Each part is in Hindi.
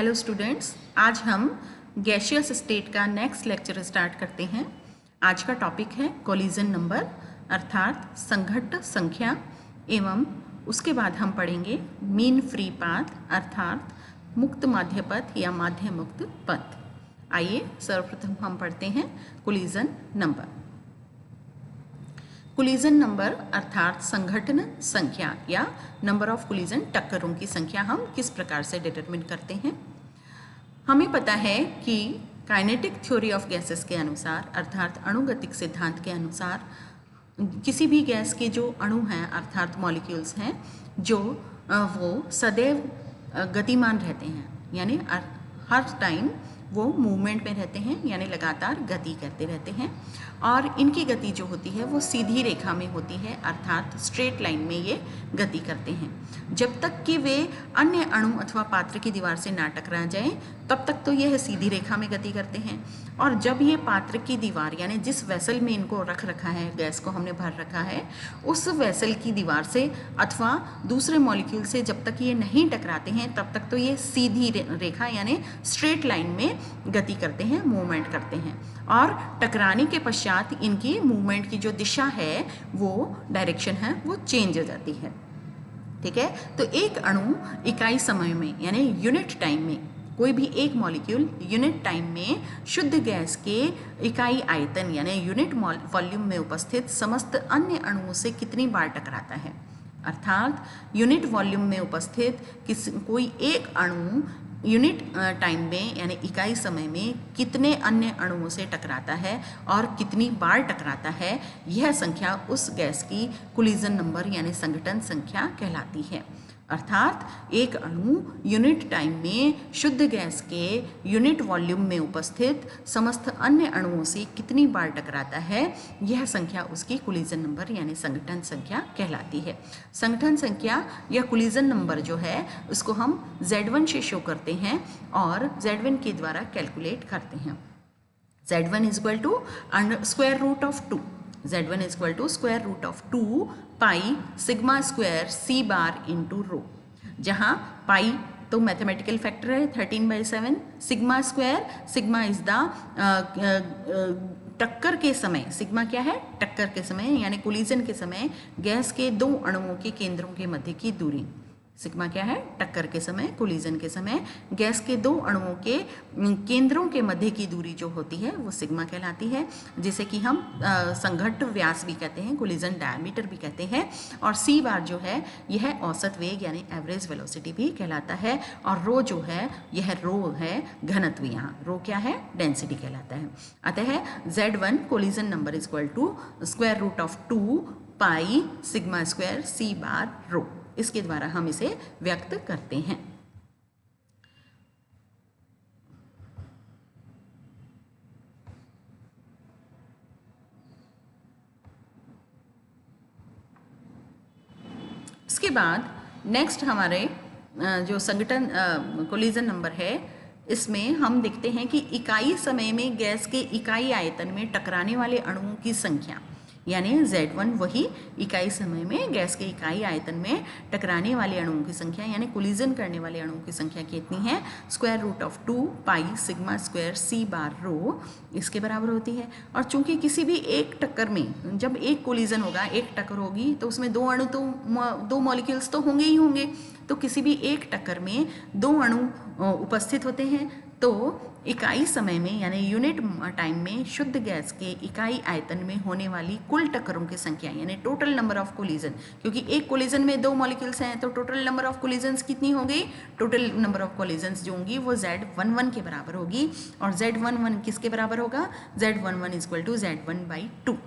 हेलो स्टूडेंट्स, आज हम गैसियस स्टेट का नेक्स्ट लेक्चर स्टार्ट करते हैं। आज का टॉपिक है कोलिजन नंबर अर्थात संघट्ट संख्या एवं उसके बाद हम पढ़ेंगे मीन फ्री पाथ अर्थात मुक्त माध्य पथ या माध्य मुक्त पथ। आइए सर्वप्रथम हम पढ़ते हैं कोलिजन नंबर। कोलिजन नंबर अर्थात संघटन संख्या या नंबर ऑफ कोलिजन टक्करों की संख्या हम किस प्रकार से डिटरमिन करते हैं। हमें पता है कि काइनेटिक थ्योरी ऑफ गैसेस के अनुसार अर्थात अणुगतिक सिद्धांत के अनुसार किसी भी गैस के जो अणु हैं अर्थात मॉलिक्यूल्स हैं जो वो सदैव गतिमान रहते हैं, यानी हर टाइम वो मूवमेंट में रहते हैं, यानी लगातार गति करते रहते हैं। और इनकी गति जो होती है वो सीधी रेखा में होती है अर्थात स्ट्रेट लाइन में ये गति करते हैं। जब तक कि वे अन्य अणु अथवा पात्र की दीवार से ना टकरा जाएं तब तक तो यह सीधी रेखा में गति करते हैं। और जब ये पात्र की दीवार यानी जिस वेसल में इनको रख रखा है, गैस को हमने भर रखा है, उस वेसल की दीवार से अथवा दूसरे मॉलिक्यूल से जब तक ये नहीं टकराते हैं तब तक तो ये सीधी रेखा यानी स्ट्रेट लाइन में गति करते हैं, मूवमेंट करते हैं। और टकराने के पश्चात इनकी मूवमेंट की जो दिशा है वो डायरेक्शन है वो चेंज हो जाती है। ठीक है, तो एक अणु इकाई समय में यानी यूनिट टाइम में, कोई भी एक मॉलिक्यूल यूनिट टाइम में शुद्ध गैस के इकाई आयतन यानी यूनिट वॉल्यूम में उपस्थित समस्त अन्य अणुओं से कितनी बार टकराता है। अर्थात यूनिट वॉल्यूम में उपस्थित कोई एक अणु यूनिट टाइम में यानी इकाई समय में कितने अन्य अणुओं से टकराता है और कितनी बार टकराता है, यह संख्या उस गैस की कोलिजन नंबर यानी संघटन संख्या कहलाती है। अर्थात एक अणु यूनिट टाइम में शुद्ध गैस के यूनिट वॉल्यूम में उपस्थित समस्त अन्य अणुओं से कितनी बार टकराता है, यह संख्या उसकी कोलिजन नंबर यानी संघटन संख्या कहलाती है। संघटन संख्या या कोलिजन नंबर जो है उसको हम Z1 से शो करते हैं और Z1 के द्वारा कैलकुलेट करते हैं। Z1 is equal to square root of 2, Z1 is equal to square root of 2 pi sigma square C bar into rho, जहाँ पाई तो मैथमेटिकल फैक्टर है 13/7, sigma square, sigma is the टक्कर के समय, सिग्मा क्या है टक्कर के समय यानी कोलिजन के समय गैस के दो अणुओं के केंद्रों के मध्य की दूरी। सिग्मा क्या है टक्कर के समय, कोलिजन के समय गैस के दो अणुओं के केंद्रों के मध्य की दूरी जो होती है वो सिग्मा कहलाती है, जिसे कि हम संघट्ट व्यास भी कहते हैं, कोलिजन डायमीटर भी कहते हैं। और C बार जो है यह औसत वेग यानी एवरेज वेलोसिटी भी कहलाता है। और रो जो है यह रो है घनत्व, यहाँ रो क्या है डेंसिटी कहलाता है। अतः Z1 collision number is equal to square root of 2 pi sigma square C bar rho, इसके द्वारा हम इसे व्यक्त करते हैं। इसके बाद नेक्स्ट हमारे जो संघटन कोलिजन नंबर है इसमें हम देखते हैं कि इकाई समय में गैस के इकाई आयतन में टकराने वाले अणुओं की संख्या, यानी Z1 वही इकाई समय में गैस के इकाई आयतन में टकराने वाले अणुओं की संख्या यानी कोलिजन करने वाले अणुओं की संख्या कितनी है, square root of 2 pi sigma square C bar rho, इसके बराबर होती है। और चूंकि किसी भी एक टक्कर में जब एक कोलिजन होगा, एक टक्कर होगी तो उसमें दो अणु तो दो मॉलिक्यूल्स तो होंगे ही होंगे, तो किसी भी एक टक्कर में दो अणु उपस्थित होते हैं तो इकाई समय में यानी यूनिट टाइम में शुद्ध गैस के इकाई आयतन में होने वाली कुल टक्करों की संख्या यानी टोटल नंबर ऑफ कोलिजन, क्योंकि एक कोलिजन में दो मॉलिक्यूल्स हैं तो टोटल नंबर ऑफ कोलिजन्स कितनी हो गई, टोटल नंबर ऑफ कोलिजन्स जो होंगी वो Z11 के बराबर होगी। और Z11 किसके बराबर होगा, Z11 is equal to Z1/2,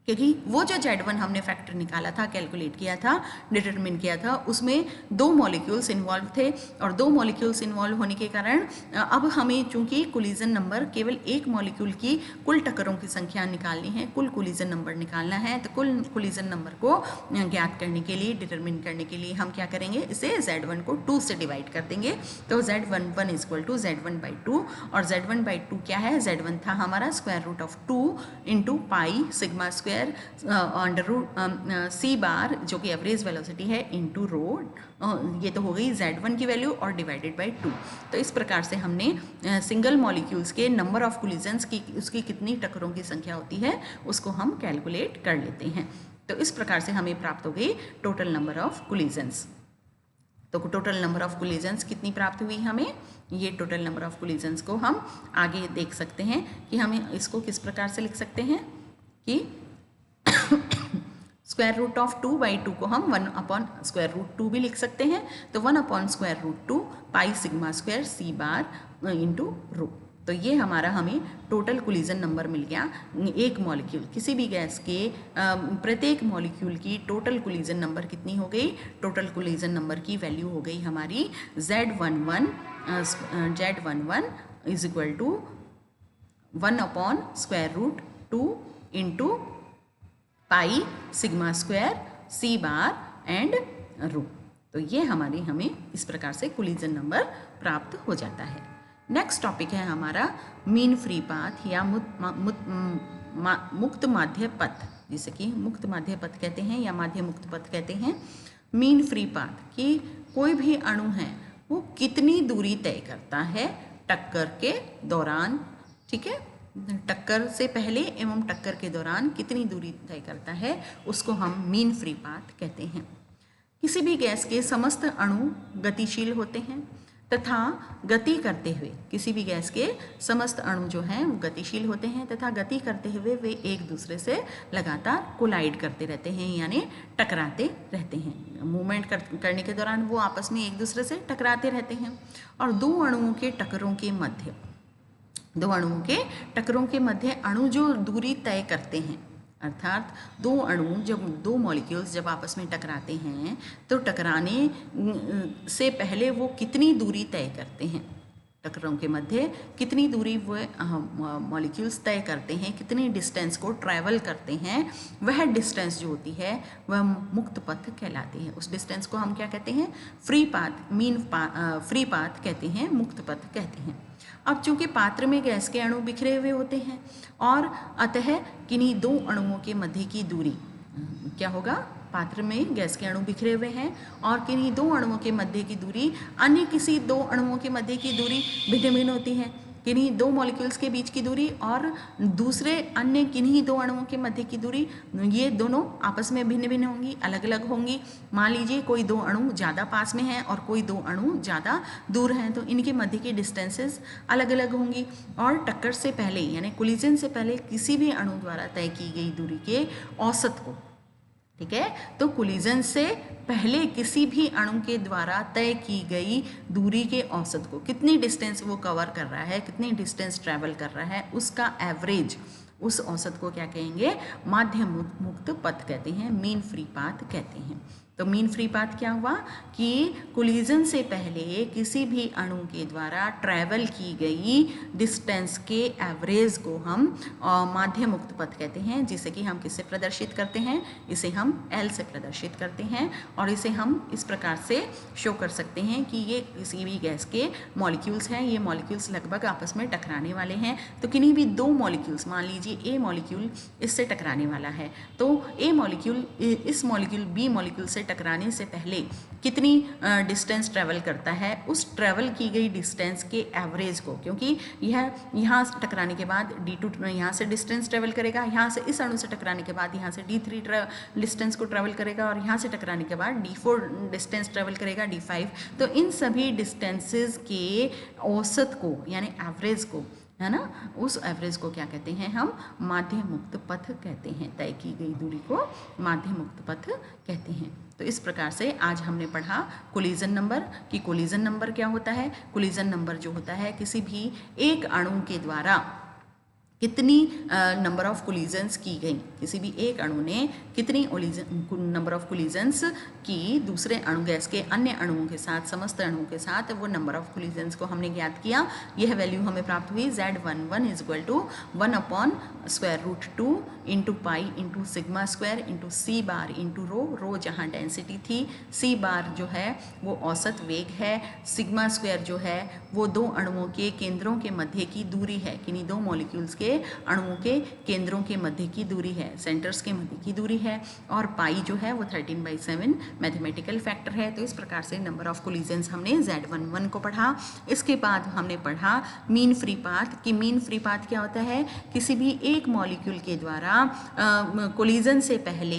क्योंकि वो जो Z1 हमने फैक्टर निकाला था, कैलकुलेट किया था, डिटरमिन किया था, उसमें दो मॉलिक्यूल्स इन्वॉल्व थे। और दो मॉलिक्यूल्स इन्वॉल्व होने के कारण अब हमें चूंकि कोलिजन नंबर केवल एक मॉलिक्यूल की कुल टक्करों की संख्या निकालनी है, कुल कोलिजन नंबर निकालना है, तो कुल कोलिजन नंबर को ज्ञात करने के लिए, डिटरमिन करने के लिए हम क्या करेंगे, इसे Z1 को 2 से डिवाइड कर देंगे। तो Z11 is equal to Z1/2, और Z1/2 क्या है, Z1 था हमारा square root of 2 into pi sigma square square under root C bar जो कि एवरेज वेलोसिटी है इनटू रो, ये तो हो गई Z1 की वैल्यू और डिवाइडेड बाय 2। तो इस प्रकार से हमने सिंगल मॉलिक्यूल्स के नंबर ऑफ कोलिजन्स की उसकी कितनी टक्करों की संख्या होती है उसको हम कैलकुलेट कर लेते हैं। तो इस प्रकार से हमें प्राप्त हो गई टोटल नंबर ऑफ कोलिजन्स। तो टोटल नंबर ऑफ कोलिजन्स कितनी प्राप्त हुई हमें, ये टोटल नंबर ऑफ कोलिजन्स को हम आगे देख सकते हैं कि हमें इसको किस प्रकार से लिख सकते हैं कि स्क्वायर रूट ऑफ 2/2 को हम 1/√2 भी लिख सकते हैं। तो 1/√2 पाई sigma square C bar into रो। तो ये हमारा हमें टोटल कोलिजन नंबर मिल गया। एक मॉलिक्यूल किसी भी गैस के प्रत्येक मॉलिक्यूल की टोटल कोलिजन नंबर कितनी हो गई, टोटल कोलिजन नंबर की वैल्यू हो गई हमारी Z11 is equal to 1/√2 into pi sigma square C bar and rho. तो ये हमें इस प्रकार से कोलिजन नंबर प्राप्त हो जाता है। नेक्स्ट टॉपिक है हमारा मीन फ्री पाथ या मुक्त माध्य पथ, जिसे कि मुक्त माध्य पथ कहते हैं या माध्य मुक्त पथ कहते हैं। मीन फ्री पाथ कि कोई भी अणु है वो कितनी दूरी तय करता है टक्कर के दौरान, ठीक है, टक्कर से पहले एवं टक्कर के दौरान कितनी दूरी तय करता है उसको हम मीन फ्री पाथ कहते हैं। किसी भी गैस के समस्त अणु गतिशील होते हैं तथा गति करते हुए, किसी भी गैस के समस्त अणु जो हैं वो गतिशील होते हैं तथा गति करते हुए वे एक दूसरे से लगातार कोलाइड करते रहते हैं, यानी टकराते रहते हैं। मूवमेंट करने के दौरान वो आपस में एक दूसरे से टकराते रहते हैं। और दो अणुओं के टक्करों के मध्य अणु जो दूरी तय करते हैं, अर्थात दो मॉलिक्यूल्स जब आपस में टकराते हैं तो टकराने से पहले वो कितनी दूरी तय करते हैं, टक्करों के मध्य कितनी दूरी वो मॉलिक्यूल्स तय करते हैं, कितनी डिस्टेंस को ट्रैवल करते हैं, वह डिस्टेंस जो होती है वह मुक्त पथ कहलाती है। उस डिस्टेंस को हम क्या कहते हैं, फ्री पाथ कहते हैं, मुक्त पथ कहते हैं। अब चूंकि पात्र में गैस के अणु बिखरे हुए होते हैं और अतः किन्हीं दो अणुओं के मध्य की दूरी क्या होगा, पात्र में गैस के अणु बिखरे हुए हैं और किन्हीं दो अणुओं के मध्य की दूरी अन्य किसी दो अणुओं के मध्य की दूरी भिन्न भिन्न होती है। किन्हीं दो मॉलिक्यूल्स के बीच की दूरी और दूसरे अन्य किन्हीं दो अणुओं के मध्य की दूरी, ये दोनों आपस में भिन्न भिन्न होंगी, अलग अलग होंगी। मान लीजिए कोई दो अणु ज़्यादा पास में हैं और कोई दो अणु ज़्यादा दूर हैं, तो इनके मध्य की डिस्टेंसेस अलग अलग होंगी। और टक्कर से पहले यानी कोलिजन से पहले किसी भी अणु द्वारा तय की गई दूरी के औसत को, ठीक है, तो कोलिजन से पहले किसी भी अणु के द्वारा तय की गई दूरी के औसत को, कितनी डिस्टेंस वो कवर कर रहा है, कितनी डिस्टेंस ट्रैवल कर रहा है, उसका एवरेज, उस औसत को क्या कहेंगे, माध्य मुक्त पथ कहते हैं, मीन फ्री पाथ कहते हैं। तो मीन फ्री पाथ क्या हुआ कि कोलिजन से पहले किसी भी अणु के द्वारा ट्रैवल की गई डिस्टेंस के एवरेज को हम माध्य मुक्त पथ कहते हैं, जिसे कि हम किससे प्रदर्शित करते हैं, इसे हम L से प्रदर्शित करते हैं। और इसे हम इस प्रकार से शो कर सकते हैं कि ये किसी भी गैस के मॉलिक्यूल्स हैं, ये मॉलिक्यूल्स लगभग आपस में टकराने वाले हैं। तो किन्हीं भी दो मॉलिक्यूल्स, मान लीजिए A मॉलिक्यूल इससे टकराने वाला है, तो A मॉलिक्यूल इस मॉलिक्यूल B मॉलिक्यूल से टकराने से पहले कितनी डिस्टेंस ट्रैवल करता है, उस ट्रैवल की गई डिस्टेंस के एवरेज को, क्योंकि यह यहाँ टकराने के बाद D2 यहाँ से डिस्टेंस ट्रैवल करेगा, यहाँ से इस अणु से टकराने के बाद यहाँ से D3 डिस्टेंस को ट्रैवल करेगा और यहाँ से टकराने के बाद D4 डिस्टेंस ट्रैवल करेगा, D5। तो इन सभी डिस्टेंसेस के औसत को यानी एवरेज को, है ना, उस एवरेज को क्या कहते हैं, हम माध्य मुक्त पथ कहते हैं। तय की गई दूरी को माध्य मुक्त पथ कहते हैं। तो इस प्रकार से आज हमने पढ़ा कोलिजन नंबर कि कोलिजन नंबर क्या होता है। कोलिजन नंबर जो होता है किसी भी एक अणु के द्वारा कितनी नंबर ऑफ कोलिजन्स की गई, किसी भी एक अणु ने कितनी नंबर ऑफ कोलिजन्स की दूसरे अणु गैस के अन्य अणुओं के साथ, समस्त अणुओं के साथ, वो नंबर ऑफ कोलिजन्स को हमने ज्ञात किया। यह वैल्यू हमें प्राप्त हुई Z11 is equal to 1/√2 into pi into sigma square into C bar into rho जहाँ डेंसिटी थी, सी बार जो है वो औसत वेग है, सिग्मा स्क्वायर जो है वो दो अणुओं के केंद्रों के मध्य की दूरी है, किन्हीं दो मॉलिक्यूल्स के के अणुओं के केंद्रों के मध्य की दूरी है, सेंटर्स के मध्य की दूरी है, और पाई जो है वो 13/7 मैथमेटिकल फैक्टर है। तो इस प्रकार से नंबर ऑफ कोलिजन्स हमने Z11 को पढ़ा। इसके बाद हमने पढ़ा मीन फ्री पाथ कि मीन फ्री पाथ क्या होता है, किसी भी एक मॉलिक्यूल के द्वारा कोलिजन से पहले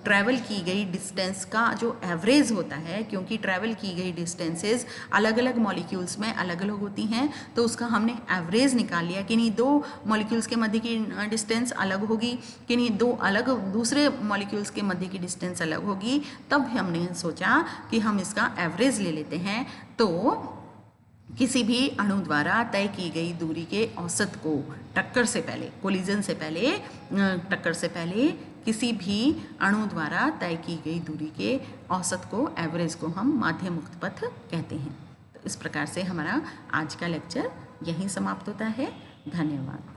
ट्रैवल की गई डिस्टेंस का जो एवरेज होता है, क्योंकि ट्रैवल की गई डिस्टेंसेस अलग अलग मॉलिक्यूल्स में अलग अलग होती हैं, तो उसका हमने एवरेज निकाल लिया कि नहीं दो मॉलिक्यूल्स के मध्य की डिस्टेंस अलग होगी कि नहीं दो अलग दूसरे मॉलिक्यूल्स के मध्य की डिस्टेंस अलग होगी। तब हमने सोचा कि हम इसका एवरेज ले लेते हैं। तो किसी भी अणु द्वारा तय की गई दूरी के औसत को टक्कर से पहले, कोलिजन से पहले, टक्कर से पहले किसी भी अणु द्वारा तय की गई दूरी के औसत को, एवरेज को हम माध्य मुक्त पथ कहते हैं। तो इस प्रकार से हमारा आज का लेक्चर यहीं समाप्त होता है। धन्यवाद।